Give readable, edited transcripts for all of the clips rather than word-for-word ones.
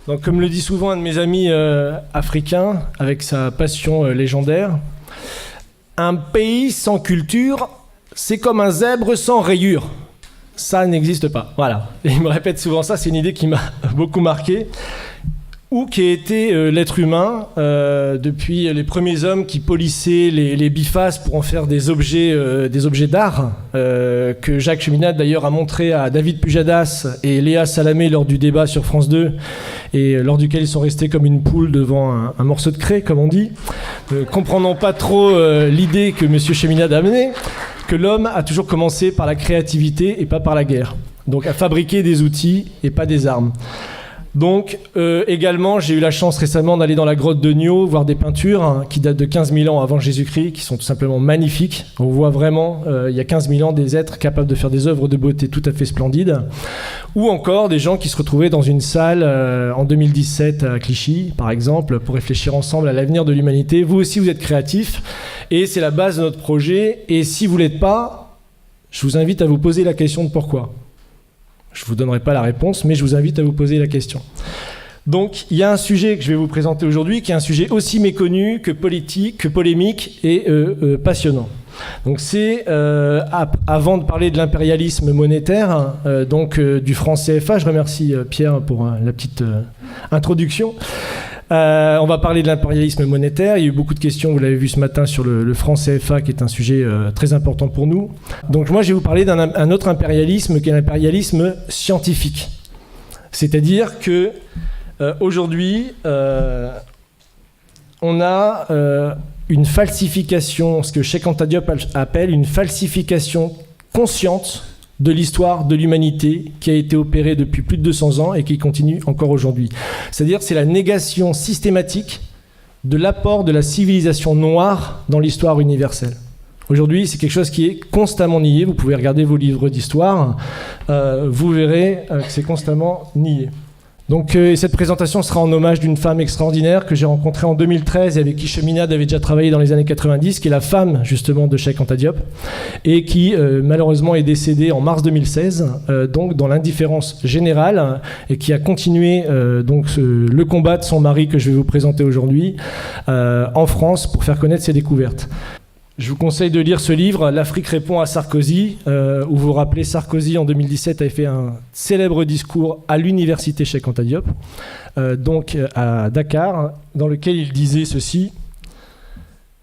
Donc, comme le dit souvent un de mes amis africains, avec sa passion légendaire, un pays sans culture, c'est comme un zèbre sans rayures. Ça n'existe pas. Voilà. Et il me répète souvent ça, c'est une idée qui m'a beaucoup marqué. Où qu'ait été l'être humain depuis les premiers hommes qui polissaient les bifaces pour en faire des objets d'art, que Jacques Cheminade d'ailleurs a montré à David Pujadas et Léa Salamé lors du débat sur France 2, et lors duquel ils sont restés comme une poule devant un morceau de craie, comme on dit, comprenant pas trop l'idée que M. Cheminade a amenée, que l'homme a toujours commencé par la créativité et pas par la guerre. Donc à fabriquer des outils et pas des armes. Donc également, j'ai eu la chance récemment d'aller dans la grotte de Nio, voir des peintures qui datent de 15 000 ans avant Jésus-Christ, qui sont tout simplement magnifiques. On voit vraiment, il y a 15 000 ans, des êtres capables de faire des œuvres de beauté tout à fait splendides. Ou encore des gens qui se retrouvaient dans une salle en 2017 à Clichy, par exemple, pour réfléchir ensemble à l'avenir de l'humanité. Vous aussi, vous êtes créatifs, et c'est la base de notre projet. Et si vous ne l'êtes pas, je vous invite à vous poser la question de pourquoi. Je ne vous donnerai pas la réponse, mais je vous invite à vous poser la question. Donc, il y a un sujet que je vais vous présenter aujourd'hui, qui est un sujet aussi méconnu que politique, que polémique et passionnant. Donc, c'est, avant de parler de l'impérialisme monétaire, du franc CFA, je remercie Pierre pour la petite introduction. On va parler de l'impérialisme monétaire. Il y a eu beaucoup de questions, vous l'avez vu ce matin, sur le franc CFA, qui est un sujet très important pour nous. Donc moi, je vais vous parler d'un autre impérialisme, qui est l'impérialisme scientifique. C'est-à-dire que aujourd'hui, on a une falsification, ce que Cheikh Anta Diop appelle une falsification consciente de l'histoire de l'humanité qui a été opérée depuis plus de 200 ans et qui continue encore aujourd'hui. C'est-à-dire que c'est la négation systématique de l'apport de la civilisation noire dans l'histoire universelle. Aujourd'hui, c'est quelque chose qui est constamment nié. Vous pouvez regarder vos livres d'histoire, vous verrez que c'est constamment nié. Donc cette présentation sera en hommage d'une femme extraordinaire que j'ai rencontrée en 2013 et avec qui Cheminade avait déjà travaillé dans les années 90, qui est la femme justement de Cheikh Anta Diop et qui malheureusement est décédée en mars 2016, donc dans l'indifférence générale, et qui a continué le combat de son mari que je vais vous présenter aujourd'hui en France pour faire connaître ses découvertes. Je vous conseille de lire ce livre, L'Afrique répond à Sarkozy, où vous vous rappelez, Sarkozy en 2017 avait fait un célèbre discours à l'université Cheikh Anta Diop, donc à Dakar, dans lequel il disait ceci: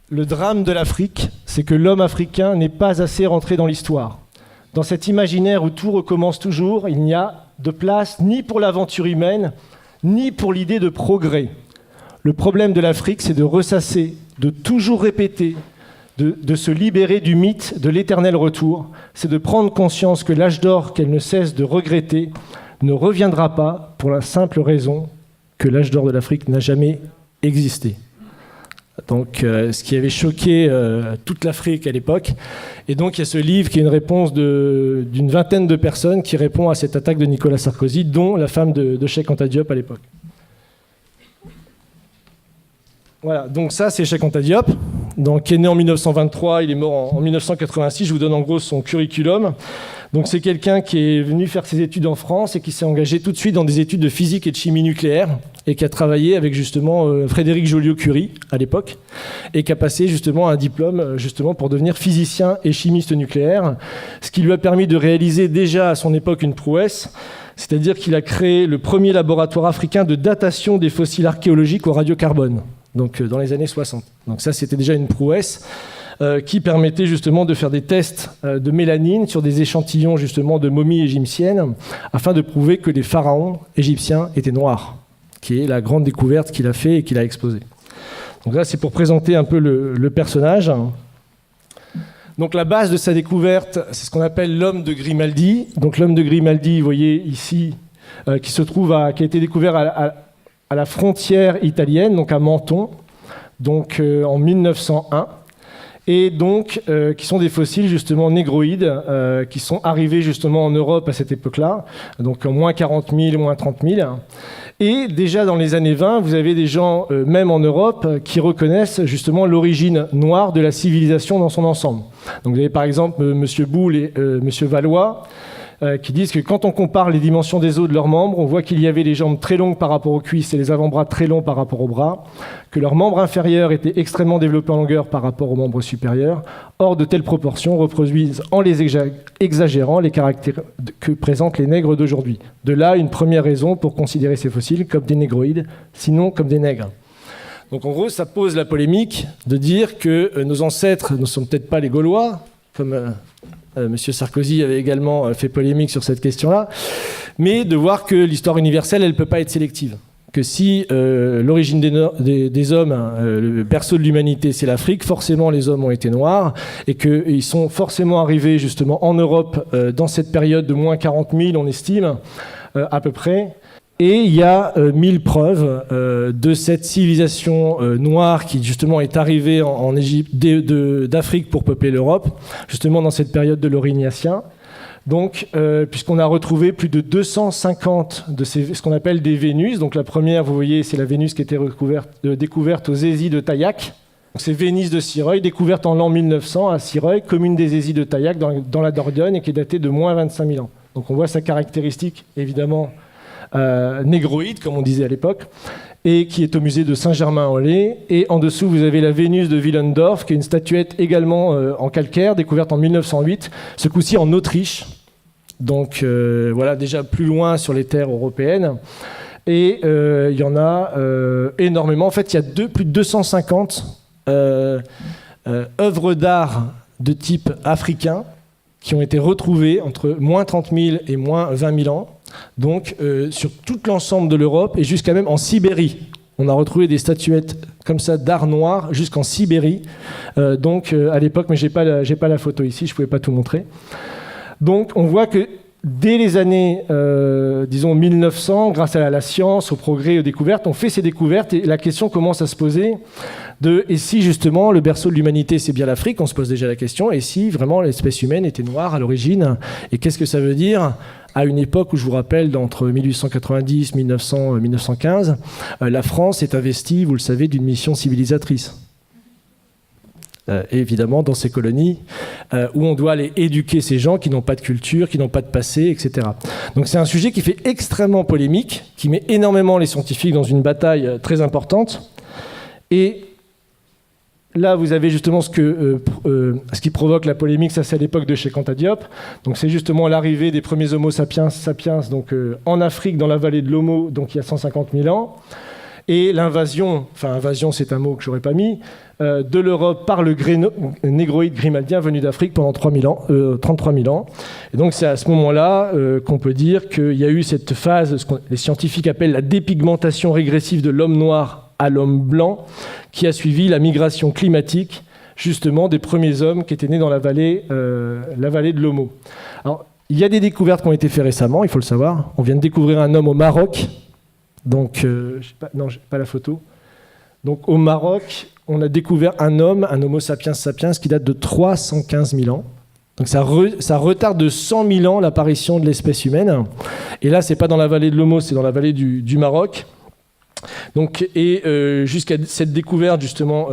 le drame de l'Afrique, c'est que l'homme africain n'est pas assez rentré dans l'histoire. Dans cet imaginaire où tout recommence toujours, il n'y a de place ni pour l'aventure humaine, ni pour l'idée de progrès. Le problème de l'Afrique, c'est de ressasser, de toujours répéter, de se libérer du mythe de l'éternel retour, c'est de prendre conscience que l'âge d'or qu'elle ne cesse de regretter ne reviendra pas pour la simple raison que l'âge d'or de l'Afrique n'a jamais existé. Donc, ce qui avait choqué toute l'Afrique à l'époque. Et donc, il y a ce livre qui est une réponse d'une vingtaine de personnes qui répond à cette attaque de Nicolas Sarkozy, dont la femme de Cheikh Anta Diop à l'époque. Voilà, donc ça c'est Cheikh Anta Diop, donc, qui est né en 1923, il est mort en 1986, je vous donne en gros son curriculum. Donc c'est quelqu'un qui est venu faire ses études en France et qui s'est engagé tout de suite dans des études de physique et de chimie nucléaire et qui a travaillé avec justement Frédéric Joliot-Curie à l'époque et qui a passé justement un diplôme justement pour devenir physicien et chimiste nucléaire, ce qui lui a permis de réaliser déjà à son époque une prouesse. C'est-à-dire qu'il a créé le premier laboratoire africain de datation des fossiles archéologiques au radiocarbone, donc dans les années 60. Donc ça, c'était déjà une prouesse qui permettait justement de faire des tests de mélanine sur des échantillons justement de momies égyptiennes afin de prouver que les pharaons égyptiens étaient noirs, qui est la grande découverte qu'il a fait et qu'il a exposée. Donc là, c'est pour présenter un peu le personnage. Donc la base de sa découverte, c'est ce qu'on appelle l'homme de Grimaldi. Donc l'homme de Grimaldi, vous voyez ici, qui a été découvert à la frontière italienne, donc à Menton, donc en 1901. Et donc qui sont des fossiles justement négroïdes qui sont arrivés justement en Europe à cette époque-là, donc en moins 40 000, moins 30 000. Et déjà dans les années 20, vous avez des gens, même en Europe, qui reconnaissent justement l'origine noire de la civilisation dans son ensemble. Donc vous avez par exemple M. Boulle et M. Valois, qui disent que quand on compare les dimensions des os de leurs membres, on voit qu'il y avait les jambes très longues par rapport aux cuisses et les avant-bras très longs par rapport aux bras, que leurs membres inférieurs étaient extrêmement développés en longueur par rapport aux membres supérieurs. Or, de telles proportions reproduisent, en les exagérant, les caractères que présentent les nègres d'aujourd'hui. De là, une première raison pour considérer ces fossiles comme des négroïdes, sinon comme des nègres. Donc en gros, ça pose la polémique de dire que nos ancêtres ne sont peut-être pas les Gaulois, comme M. Sarkozy avait également fait polémique sur cette question-là, mais de voir que l'histoire universelle, elle ne peut pas être sélective. Que si l'origine des hommes, le berceau de l'humanité, c'est l'Afrique, forcément les hommes ont été noirs, et qu'ils sont forcément arrivés justement en Europe dans cette période de moins 40 000, on estime, à peu près. Et il y a 1000 preuves de cette civilisation noire qui justement est arrivée en Égypte d'Afrique pour peupler l'Europe, justement dans cette période de l'Aurignaciens. Donc, puisqu'on a retrouvé plus de 250 de ce qu'on appelle des Vénus. Donc la première, vous voyez, c'est la Vénus qui était découverte aux Hésies de Taillac. C'est Vénus de Sireuil, découverte en l'an 1900 à Sireuil, commune des Hésies de Taillac dans la Dordogne, et qui est datée de moins 25 000 ans. Donc on voit sa caractéristique, évidemment, négroïde, comme on disait à l'époque, et qui est au musée de Saint-Germain-en-Laye. Et en dessous, vous avez la Vénus de Willendorf, qui est une statuette également en calcaire, découverte en 1908, ce coup-ci en Autriche. Donc voilà, déjà plus loin sur les terres européennes. Et il y en a énormément. En fait, il y a plus de 250 œuvres d'art de type africain qui ont été retrouvées entre moins 30 000 et moins 20 000 ans. Donc sur tout l'ensemble de l'Europe et jusqu'à même en Sibérie. On a retrouvé des statuettes comme ça d'art noir jusqu'en Sibérie. Donc à l'époque, mais j'ai pas la photo ici, je pouvais pas tout montrer. Donc on voit que dès les années, disons 1900, grâce à la science, au progrès, aux découvertes, on fait ces découvertes et la question commence à se poser et si justement le berceau de l'humanité c'est bien l'Afrique, on se pose déjà la question, et si vraiment l'espèce humaine était noire à l'origine, et qu'est-ce que ça veut dire à une époque où, je vous rappelle, entre 1890, 1900, 1915, la France est investie, vous le savez, d'une mission civilisatrice. Évidemment, dans ces colonies, où on doit aller éduquer ces gens qui n'ont pas de culture, qui n'ont pas de passé, etc. Donc c'est un sujet qui fait extrêmement polémique, qui met énormément les scientifiques dans une bataille très importante. Et là, vous avez justement ce qui provoque la polémique, ça c'est à l'époque de Cheikh Anta Diop. Donc c'est justement l'arrivée des premiers Homo sapiens donc, en Afrique, dans la vallée de l'Omo, donc il y a 150 000 ans. Et l'invasion, enfin invasion c'est un mot que je n'aurais pas mis, de l'Europe par le négroïde grimaldien venu d'Afrique pendant 33 000 ans. Et donc c'est à ce moment-là qu'on peut dire qu'il y a eu cette phase, ce que les scientifiques appellent la dépigmentation régressive de l'homme noir à l'homme blanc, qui a suivi la migration climatique justement des premiers hommes qui étaient nés dans la vallée de l'Omo. Alors il y a des découvertes qui ont été faites récemment, il faut le savoir. On vient de découvrir un homme au Maroc. Donc, non, j'ai pas la photo. Donc, au Maroc, on a découvert un homme, un Homo sapiens sapiens, qui date de 315 000 ans. Donc, ça retarde de 100 000 ans l'apparition de l'espèce humaine. Et là, c'est pas dans la vallée de l'Omo, c'est dans la vallée du Maroc. Donc, jusqu'à cette découverte, justement,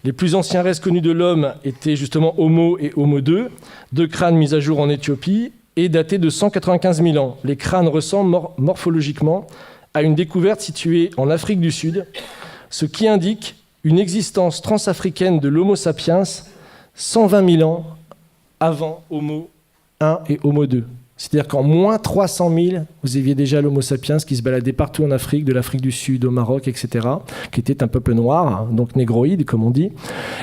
les plus anciens restes connus de l'homme étaient justement Homo et Homo 2, deux crânes mis à jour en Éthiopie et datés de 195 000 ans. Les crânes ressemblent morphologiquement à une découverte située en Afrique du Sud, ce qui indique une existence transafricaine de l'Homo sapiens 120 000 ans avant Homo 1 et Homo 2. C'est-à-dire qu'en moins 300 000, vous aviez déjà l'Homo sapiens qui se baladait partout en Afrique, de l'Afrique du Sud au Maroc, etc., qui était un peuple noir, donc négroïde, comme on dit,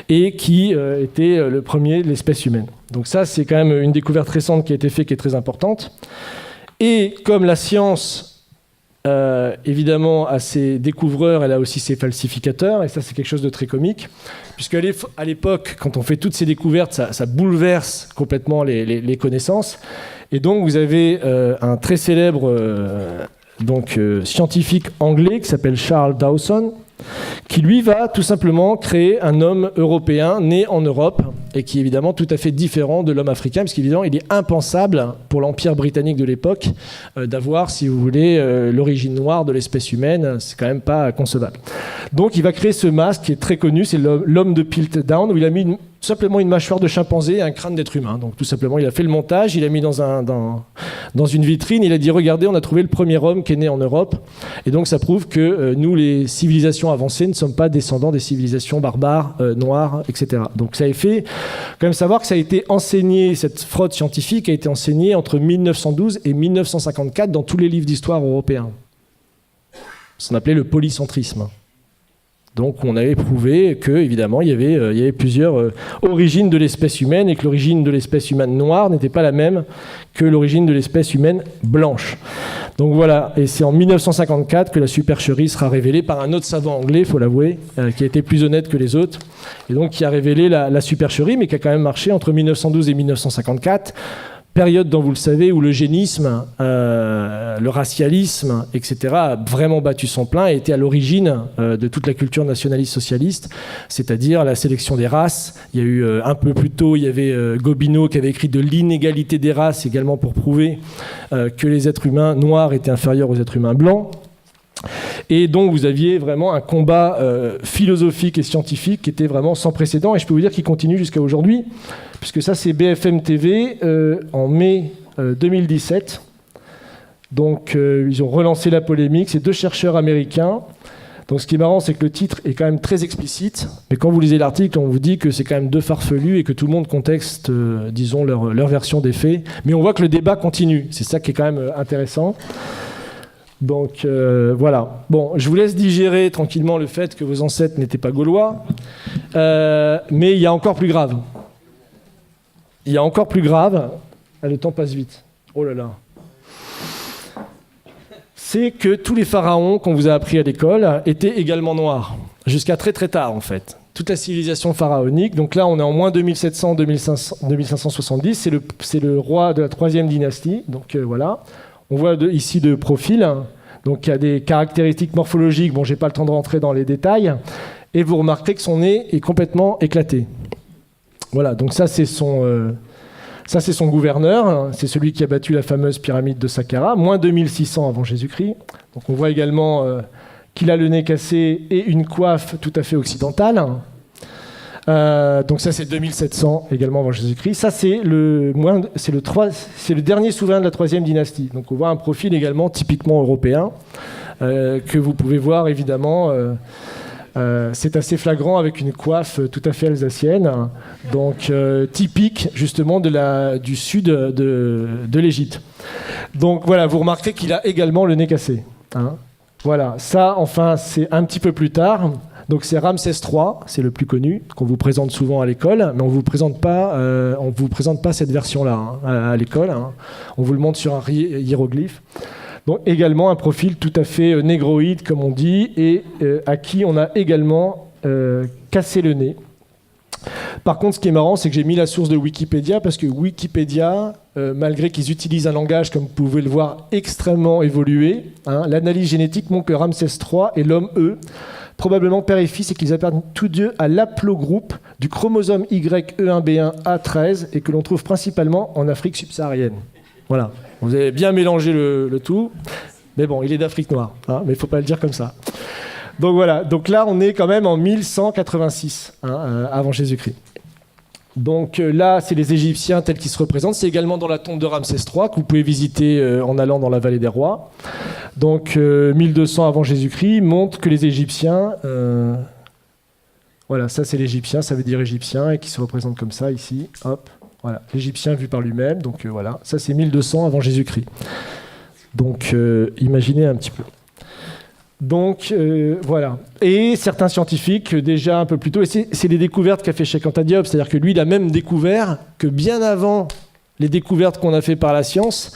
et qui était le premier de l'espèce humaine. Donc ça, c'est quand même une découverte récente qui a été faite, qui est très importante. Et comme la science... évidemment, à ses découvreurs, elle a aussi ses falsificateurs, et ça c'est quelque chose de très comique, puisque à l'époque, quand on fait toutes ces découvertes, ça bouleverse complètement les connaissances, et donc vous avez un très célèbre scientifique anglais qui s'appelle Charles Dawson, qui lui va tout simplement créer un homme européen né en Europe et qui est évidemment tout à fait différent de l'homme africain, parce qu'évidemment il est impensable pour l'Empire britannique de l'époque d'avoir, si vous voulez, l'origine noire de l'espèce humaine, c'est quand même pas concevable. Donc il va créer ce masque qui est très connu, c'est l'homme de Piltdown, où il a mis tout simplement une mâchoire de chimpanzé et un crâne d'être humain. Donc tout simplement, il a fait le montage, il a mis dans une vitrine, il a dit regardez, on a trouvé le premier homme qui est né en Europe. Et donc ça prouve que nous, les civilisations avancées, ne sommes pas descendants des civilisations barbares, noires, etc. Donc ça a fait quand même savoir que ça a été enseigné, cette fraude scientifique a été enseignée entre 1912 et 1954 dans tous les livres d'histoire européens. Ça s'appelait le polycentrisme. Donc on avait prouvé que, évidemment, il y avait plusieurs origines de l'espèce humaine et que l'origine de l'espèce humaine noire n'était pas la même que l'origine de l'espèce humaine blanche. Donc voilà, et c'est en 1954 que la supercherie sera révélée par un autre savant anglais, il faut l'avouer, qui a été plus honnête que les autres, et donc qui a révélé la supercherie, mais qui a quand même marché entre 1912 et 1954. Période dont vous le savez où l'eugénisme, le racialisme, etc. a vraiment battu son plein et était à l'origine de toute la culture nationaliste socialiste, c'est-à-dire la sélection des races. Il y a eu un peu plus tôt, il y avait Gobineau qui avait écrit de l'inégalité des races également pour prouver que les êtres humains noirs étaient inférieurs aux êtres humains blancs. Et donc vous aviez vraiment un combat philosophique et scientifique qui était vraiment sans précédent, et je peux vous dire qu'il continue jusqu'à aujourd'hui, puisque ça c'est BFM TV en mai 2017. Donc ils ont relancé la polémique, c'est 2 chercheurs américains. Donc ce qui est marrant, c'est que le titre est quand même très explicite, mais quand vous lisez l'article, on vous dit que c'est quand même 2 farfelus et que tout le monde contexte, disons, leur version des faits. Mais on voit que le débat continue, c'est ça qui est quand même intéressant. Donc voilà. Bon, je vous laisse digérer tranquillement le fait que vos ancêtres n'étaient pas gaulois, mais il y a encore plus grave. Il y a encore plus grave. Ah, le temps passe vite. Oh là là. C'est que tous les pharaons qu'on vous a appris à l'école étaient également noirs, jusqu'à très très tard en fait. Toute la civilisation pharaonique. Donc là, on est en moins 2570. C'est le roi de la 3e dynastie. Donc voilà. On voit ici de profil, donc il y a des caractéristiques morphologiques, bon j'ai pas le temps de rentrer dans les détails, et vous remarquerez que son nez est complètement éclaté. Voilà, donc ça c'est son gouverneur, c'est celui qui a battu la fameuse pyramide de Saqqara, moins 2600 avant Jésus-Christ. Donc on voit également qu'il a le nez cassé et une coiffe tout à fait occidentale. Donc ça c'est 2700 également avant Jésus-Christ. Ça c'est le dernier souverain de la 3e dynastie. Donc on voit un profil également typiquement européen que vous pouvez voir évidemment. C'est assez flagrant avec une coiffe tout à fait alsacienne, donc typique justement du sud de l'Égypte. Donc voilà, vous remarquerez qu'il a également le nez cassé. Hein. Voilà, ça enfin c'est un petit peu plus tard. Donc c'est Ramsès III, c'est le plus connu, qu'on vous présente souvent à l'école, mais on ne vous présente pas cette version-là à l'école. Hein. On vous le montre sur un hiéroglyphe. Donc également un profil tout à fait négroïde, comme on dit, et à qui on a également cassé le nez. Par contre, ce qui est marrant, c'est que j'ai mis la source de Wikipédia, parce que Wikipédia, malgré qu'ils utilisent un langage, comme vous pouvez le voir, extrêmement évolué, hein, l'analyse génétique montre que Ramsès III est l'homme E, probablement père et fils, et qu'ils appartiennent tous deux à l'aplogroupe du chromosome YE1B1A13 et que l'on trouve principalement en Afrique subsaharienne. Voilà, vous avez bien mélangé le tout, mais bon, il est d'Afrique noire, hein, mais il ne faut pas le dire comme ça. Donc voilà, donc là on est quand même en 1186 avant Jésus-Christ. Donc là, c'est les Égyptiens tels qu'ils se représentent. C'est également dans la tombe de Ramsès III que vous pouvez visiter en allant dans la vallée des rois. Donc 1200 avant Jésus-Christ montre que les Égyptiens, voilà, ça c'est l'Égyptien, ça veut dire Égyptien, et qui se représente comme ça ici. Hop, voilà, l'Égyptien vu par lui-même. Donc voilà, ça c'est 1200 avant Jésus-Christ. Donc imaginez un petit peu. Donc voilà. Et certains scientifiques, déjà un peu plus tôt, et c'est les découvertes qu'a fait Cheikh Anta Diop, c'est-à-dire que lui, il a même découvert que bien avant les découvertes qu'on a fait par la science,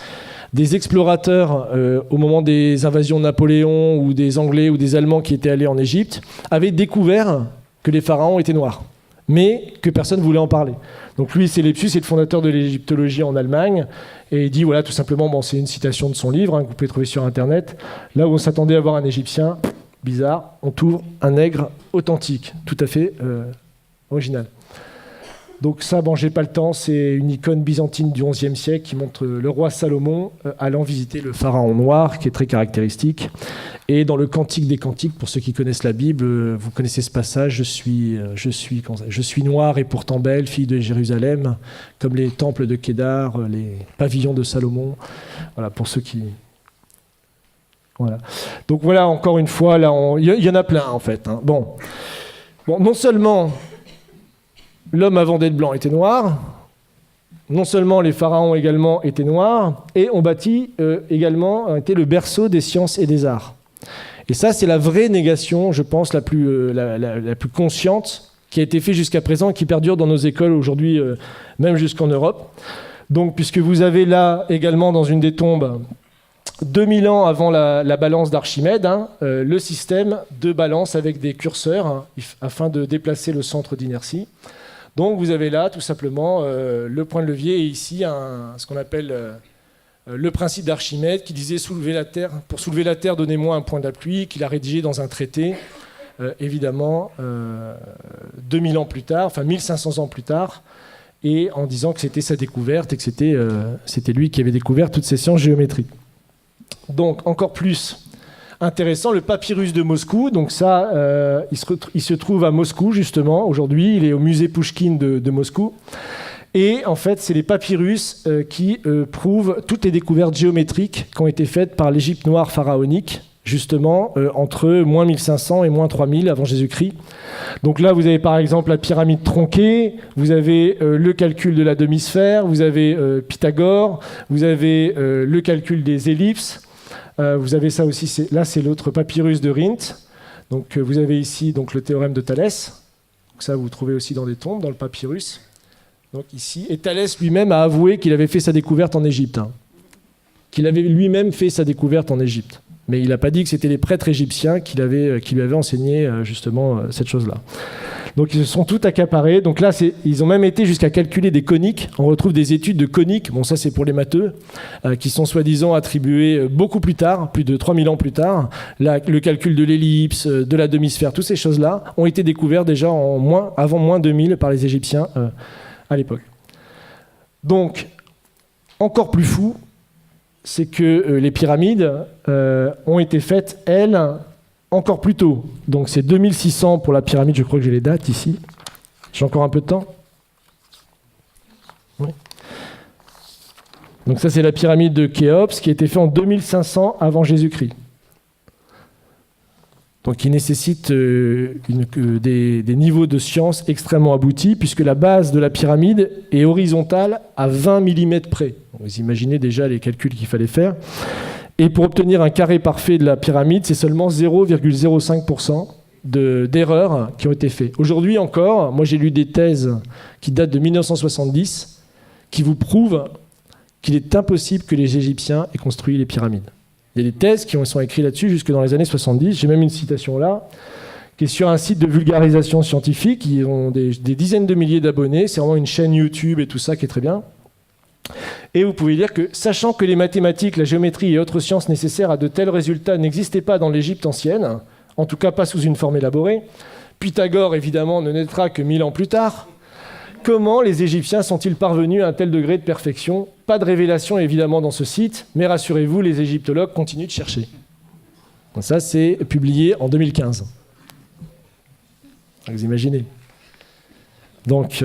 des explorateurs, au moment des invasions de Napoléon, ou des Anglais ou des Allemands qui étaient allés en Égypte, avaient découvert que les pharaons étaient noirs, mais que personne ne voulait en parler. Donc lui, c'est Lepsius, c'est le fondateur de l'égyptologie en Allemagne, et il dit, voilà, tout simplement, bon, c'est une citation de son livre, que vous pouvez trouver sur Internet, là où on s'attendait à voir un Égyptien, bizarre, on trouve un nègre authentique, tout à fait original. Donc ça, bon, j'ai pas le temps, c'est une icône byzantine du XIe siècle qui montre le roi Salomon allant visiter le pharaon noir, qui est très caractéristique. Et dans le Cantique des Cantiques, pour ceux qui connaissent la Bible, vous connaissez ce passage, je suis noire et pourtant belle, fille de Jérusalem, comme les temples de Kédar, les pavillons de Salomon. Voilà, pour ceux qui... Voilà. Donc voilà, encore une fois, là, il y en a plein en fait. Hein. Bon, non seulement l'homme avant d'être blanc était noir, non seulement les pharaons également étaient noirs, et on bâtit également était le berceau des sciences et des arts. Et ça, c'est la vraie négation, je pense, la plus consciente qui a été faite jusqu'à présent et qui perdure dans nos écoles aujourd'hui, même jusqu'en Europe. Donc, puisque vous avez là également dans une des tombes 2000 ans avant la balance d'Archimède, le système de balance avec des curseurs afin de déplacer le centre d'inertie. Donc vous avez là tout simplement le point de levier et ici ce qu'on appelle le principe d'Archimède qui disait pour soulever la terre, donnez-moi un point d'appui, qu'il a rédigé dans un traité, évidemment 2000 ans plus tard, enfin 1500 ans plus tard, et en disant que c'était sa découverte et que c'était lui qui avait découvert toutes ces sciences géométriques. Donc, encore plus intéressant, le papyrus de Moscou. Donc ça, il se trouve à Moscou, justement, aujourd'hui. Il est au musée Pouchkine de Moscou. Et en fait, c'est les papyrus qui prouvent toutes les découvertes géométriques qui ont été faites par l'Égypte noire pharaonique, justement, entre moins 1500 et moins 3000 avant Jésus-Christ. Donc là, vous avez par exemple la pyramide tronquée, vous avez le calcul de la demi-sphère, vous avez Pythagore, vous avez le calcul des ellipses, vous avez ça aussi, là c'est l'autre papyrus de Rhind. Donc vous avez ici donc, le théorème de Thalès, donc, ça vous trouvez aussi dans des tombes, dans le papyrus. Donc ici, et Thalès lui-même a avoué qu'il avait fait sa découverte en Égypte, qu'il avait lui-même fait sa découverte en Égypte. Mais il n'a pas dit que c'était les prêtres égyptiens qui lui avaient enseigné justement cette chose-là. Donc ils se sont tout accaparés. Donc là, ils ont même été jusqu'à calculer des coniques. On retrouve des études de coniques, bon ça c'est pour les matheux, qui sont soi-disant attribuées beaucoup plus tard, plus de 3000 ans plus tard. Le calcul de l'ellipse, de la demi-sphère, toutes ces choses-là ont été découvertes déjà avant moins 2000 par les Égyptiens à l'époque. Donc, encore plus fou, c'est que les pyramides ont été faites, elles, encore plus tôt. Donc c'est 2600 pour la pyramide, je crois que j'ai les dates ici. J'ai encore un peu de temps ? Oui. Donc ça c'est la pyramide de Khéops qui a été faite en 2500 avant Jésus-Christ. Donc qui nécessite des niveaux de science extrêmement aboutis, puisque la base de la pyramide est horizontale à 20 mm près. Vous imaginez déjà les calculs qu'il fallait faire. Et pour obtenir un carré parfait de la pyramide, c'est seulement 0,05% d'erreurs qui ont été faites. Aujourd'hui encore, moi j'ai lu des thèses qui datent de 1970, qui vous prouvent qu'il est impossible que les Égyptiens aient construit les pyramides. Il y a des thèses qui sont écrites là-dessus jusque dans les années 70. J'ai même une citation là, qui est sur un site de vulgarisation scientifique. Ils ont des dizaines de milliers d'abonnés. C'est vraiment une chaîne YouTube et tout ça qui est très bien. Et vous pouvez lire que, sachant que les mathématiques, la géométrie et autres sciences nécessaires à de tels résultats n'existaient pas dans l'Égypte ancienne, en tout cas pas sous une forme élaborée, Pythagore évidemment ne naîtra que 1000 ans plus tard, comment les Égyptiens sont-ils parvenus à un tel degré de perfection ? Pas de révélation évidemment dans ce site, mais rassurez-vous, les égyptologues continuent de chercher. Donc ça, c'est publié en 2015. Vous imaginez. Donc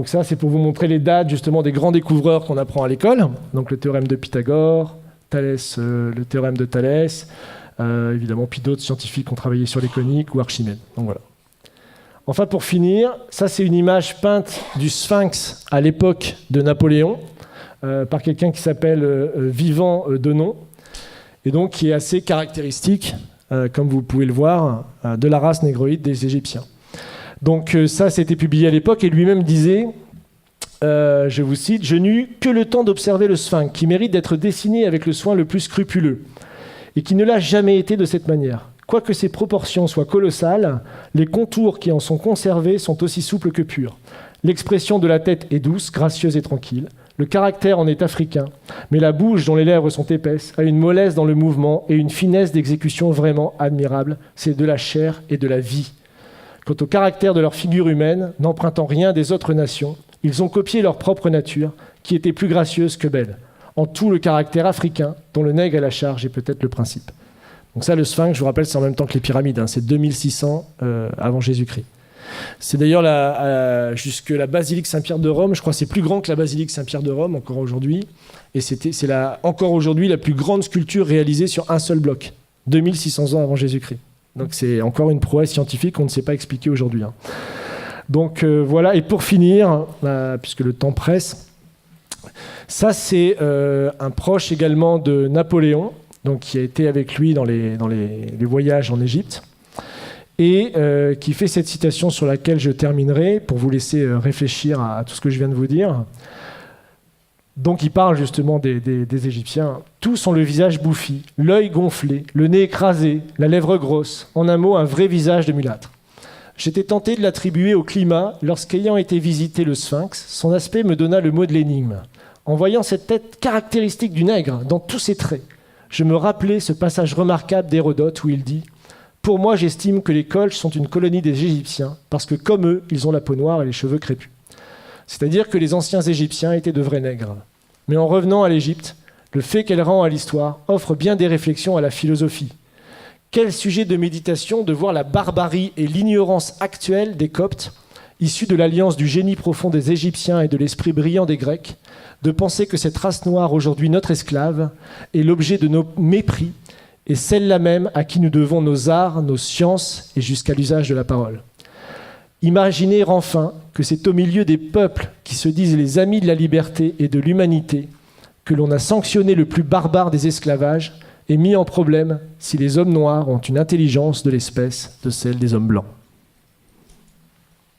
ça, c'est pour vous montrer les dates justement des grands découvreurs qu'on apprend à l'école. Donc le théorème de Pythagore, Thalès, le théorème de Thalès, évidemment, puis d'autres scientifiques ont travaillé sur les coniques ou Archimède. Donc voilà. Enfin, pour finir, ça c'est une image peinte du Sphinx à l'époque de Napoléon par quelqu'un qui s'appelle Vivant Denon, et donc qui est assez caractéristique, comme vous pouvez le voir, de la race négroïde des Égyptiens. Donc ça, c'était publié à l'époque, et lui-même disait, je vous cite, « Je n'eus que le temps d'observer le Sphinx, qui mérite d'être dessiné avec le soin le plus scrupuleux, et qui ne l'a jamais été de cette manière. Quoique ses proportions soient colossales, les contours qui en sont conservés sont aussi souples que purs. L'expression de la tête est douce, gracieuse et tranquille. Le caractère en est africain, mais la bouche dont les lèvres sont épaisses a une mollesse dans le mouvement et une finesse d'exécution vraiment admirable. C'est de la chair et de la vie. Quant au caractère de leur figure humaine, n'empruntant rien des autres nations, ils ont copié leur propre nature, qui était plus gracieuse que belle. En tout, le caractère africain, dont le nègre à la charge est peut-être le principe. Donc ça, le Sphinx, je vous rappelle, c'est en même temps que les pyramides, c'est 2600 avant Jésus-Christ. C'est d'ailleurs jusque la basilique Saint-Pierre de Rome, je crois que c'est plus grand que la basilique Saint-Pierre de Rome encore aujourd'hui, et c'est encore aujourd'hui la plus grande sculpture réalisée sur un seul bloc, 2600 ans avant Jésus-Christ. Donc c'est encore une prouesse scientifique qu'on ne sait pas expliquer aujourd'hui. Donc voilà, et pour finir, puisque le temps presse, ça c'est un proche également de Napoléon, donc qui a été avec lui dans les voyages en Égypte, et qui fait cette citation sur laquelle je terminerai pour vous laisser réfléchir à tout ce que je viens de vous dire. Donc il parle justement des Égyptiens. Tous ont le visage bouffi, l'œil gonflé, le nez écrasé, la lèvre grosse. En un mot, un vrai visage de mulâtre. J'étais tenté de l'attribuer au climat lorsqu'ayant été visiter le Sphinx, son aspect me donna le mot de l'énigme. En voyant cette tête caractéristique du nègre dans tous ses traits, je me rappelais ce passage remarquable d'Hérodote où il dit « Pour moi, j'estime que les Colches sont une colonie des Égyptiens parce que, comme eux, ils ont la peau noire et les cheveux crépus. » C'est-à-dire que les anciens Égyptiens étaient de vrais nègres. Mais en revenant à l'Égypte, le fait qu'elle rend à l'histoire offre bien des réflexions à la philosophie. Quel sujet de méditation de voir la barbarie et l'ignorance actuelle des Coptes, issus de l'alliance du génie profond des Égyptiens et de l'esprit brillant des Grecs, de penser que cette race noire, aujourd'hui notre esclave, est l'objet de nos mépris et celle-là même à qui nous devons nos arts, nos sciences et jusqu'à l'usage de la parole. Imaginez enfin que c'est au milieu des peuples qui se disent les amis de la liberté et de l'humanité que l'on a sanctionné le plus barbare des esclavages et mis en problème si les hommes noirs ont une intelligence de l'espèce de celle des hommes blancs.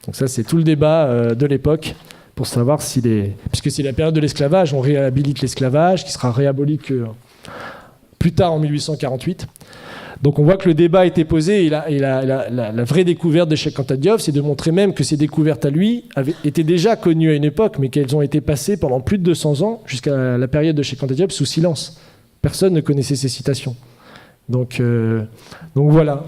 Donc ça, c'est tout le débat de l'époque pour savoir si puisque c'est la période de l'esclavage, on réhabilite l'esclavage qui sera réaboli que plus tard en 1848. Donc on voit que le débat a été posé et la vraie découverte de Cheikh Anta Diop, c'est de montrer même que ces découvertes à lui étaient déjà connues à une époque, mais qu'elles ont été passées pendant plus de 200 ans, jusqu'à la période de Cheikh Anta Diop, sous silence. Personne ne connaissait ces citations. Donc voilà.